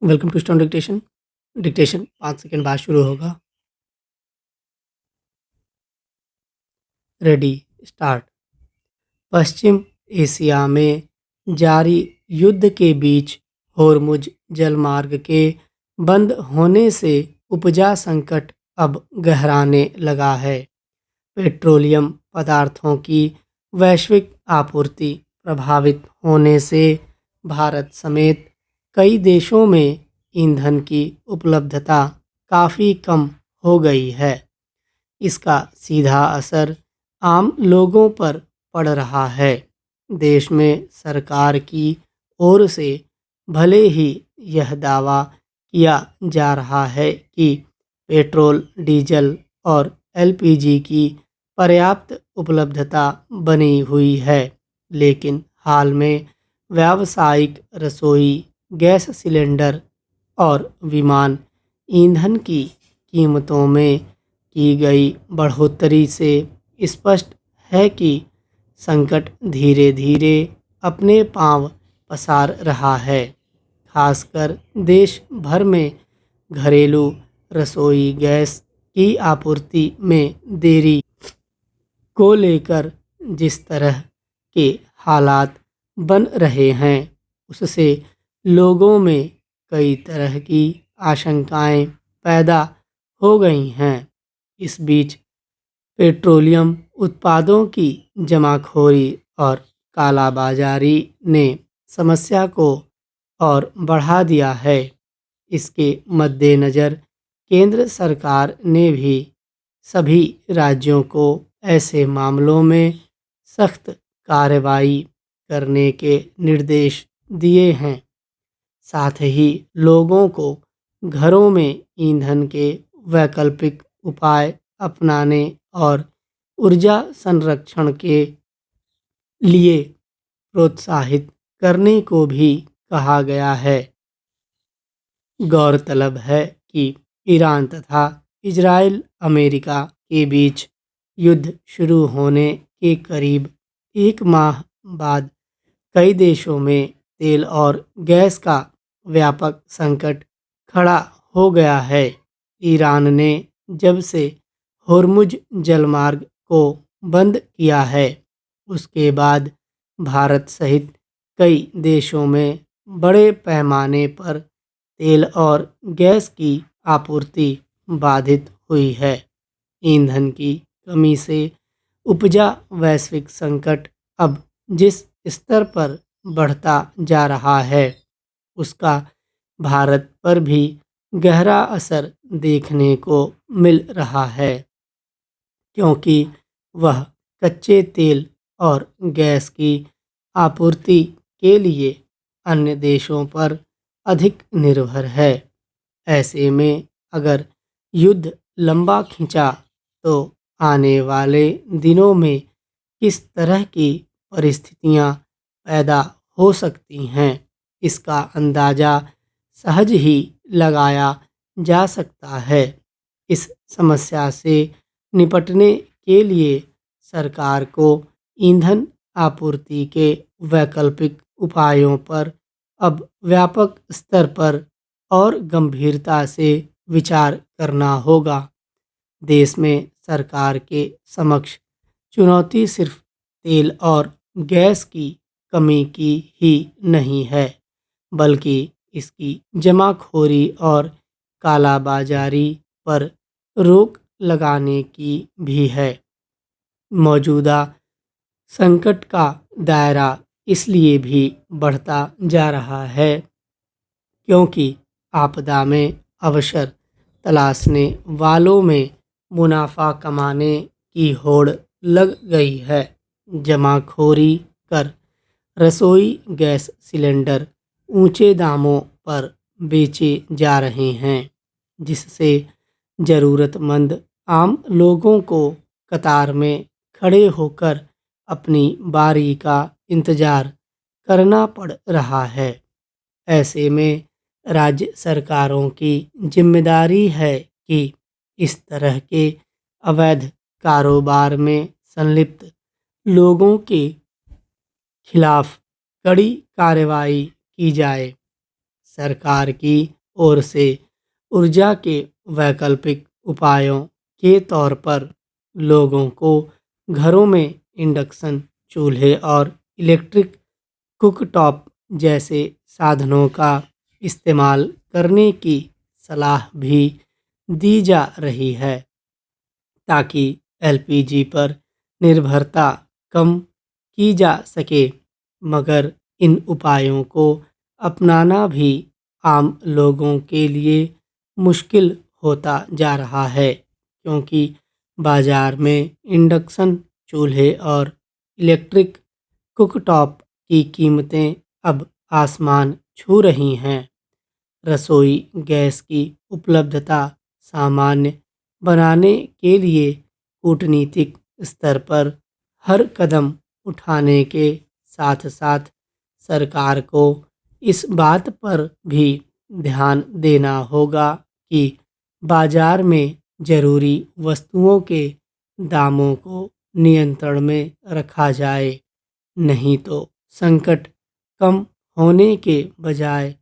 Welcome to stone dictation. Dictation 5 second बाद शुरू होगा। Ready, start. पश्चिम एशिया में जारी युद्ध के बीच होर्मुज जलमार्ग के बंद होने से उपजा संकट अब गहराने लगा है। पेट्रोलियम पदार्थों की वैश्विक आपूर्ति प्रभावित होने से भारत समेत कई देशों में ईंधन की उपलब्धता काफ़ी कम हो गई है। इसका सीधा असर आम लोगों पर पड़ रहा है। देश में सरकार की ओर से भले ही यह दावा किया जा रहा है कि पेट्रोल, डीजल और एलपीजी की पर्याप्त उपलब्धता बनी हुई है, लेकिन हाल में व्यावसायिक रसोई गैस सिलेंडर और विमान ईंधन की कीमतों में की गई बढ़ोतरी से स्पष्ट है कि संकट धीरे धीरे अपने पांव पसार रहा है। खासकर देश भर में घरेलू रसोई गैस की आपूर्ति में देरी को लेकर जिस तरह के हालात बन रहे हैं, उससे लोगों में कई तरह की आशंकाएं पैदा हो गई हैं। इस बीच पेट्रोलियम उत्पादों की जमाखोरी और कालाबाजारी ने समस्या को और बढ़ा दिया है। इसके मद्देनज़र केंद्र सरकार ने भी सभी राज्यों को ऐसे मामलों में सख्त कार्रवाई करने के निर्देश दिए हैं। साथ ही लोगों को घरों में ईंधन के वैकल्पिक उपाय अपनाने और ऊर्जा संरक्षण के लिए प्रोत्साहित करने को भी कहा गया है। गौरतलब है कि ईरान तथा इजराइल अमेरिका के बीच युद्ध शुरू होने के करीब एक माह बाद कई देशों में तेल और गैस का व्यापक संकट खड़ा हो गया है। ईरान ने जब से होर्मुज जलमार्ग को बंद किया है, उसके बाद भारत सहित कई देशों में बड़े पैमाने पर तेल और गैस की आपूर्ति बाधित हुई है। ईंधन की कमी से उपजा वैश्विक संकट अब जिस स्तर पर बढ़ता जा रहा है, उसका भारत पर भी गहरा असर देखने को मिल रहा है, क्योंकि वह कच्चे तेल और गैस की आपूर्ति के लिए अन्य देशों पर अधिक निर्भर है। ऐसे में अगर युद्ध लंबा खिंचा तो आने वाले दिनों में किस तरह की परिस्थितियां पैदा हो सकती हैं, इसका अंदाज़ा सहज ही लगाया जा सकता है। इस समस्या से निपटने के लिए सरकार को ईंधन आपूर्ति के वैकल्पिक उपायों पर अब व्यापक स्तर पर और गंभीरता से विचार करना होगा। देश में सरकार के समक्ष चुनौती सिर्फ तेल और गैस की कमी की ही नहीं है, बल्कि इसकी जमाखोरी और कालाबाजारी पर रोक लगाने की भी है। मौजूदा संकट का दायरा इसलिए भी बढ़ता जा रहा है क्योंकि आपदा में अवसर तलाशने वालों में मुनाफा कमाने की होड़ लग गई है। जमाखोरी कर रसोई गैस सिलेंडर ऊंचे दामों पर बेचे जा रहे हैं, जिससे ज़रूरतमंद आम लोगों को कतार में खड़े होकर अपनी बारी का इंतज़ार करना पड़ रहा है। ऐसे में राज्य सरकारों की जिम्मेदारी है कि इस तरह के अवैध कारोबार में संलिप्त लोगों के खिलाफ कड़ी कार्रवाई की जाए। सरकार की ओर से ऊर्जा के वैकल्पिक उपायों के तौर पर लोगों को घरों में इंडक्शन चूल्हे और इलेक्ट्रिक कुकटॉप जैसे साधनों का इस्तेमाल करने की सलाह भी दी जा रही है, ताकि एलपीजी पर निर्भरता कम की जा सके। मगर इन उपायों को अपनाना भी आम लोगों के लिए मुश्किल होता जा रहा है, क्योंकि बाजार में इंडक्शन चूल्हे और इलेक्ट्रिक कुकटॉप की कीमतें अब आसमान छू रही हैं। रसोई गैस की उपलब्धता सामान्य बनाने के लिए कूटनीतिक स्तर पर हर कदम उठाने के साथ साथ सरकार को इस बात पर भी ध्यान देना होगा कि बाजार में जरूरी वस्तुओं के दामों को नियंत्रण में रखा जाए, नहीं तो संकट कम होने के बजाय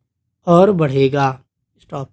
और बढ़ेगा। स्टॉप।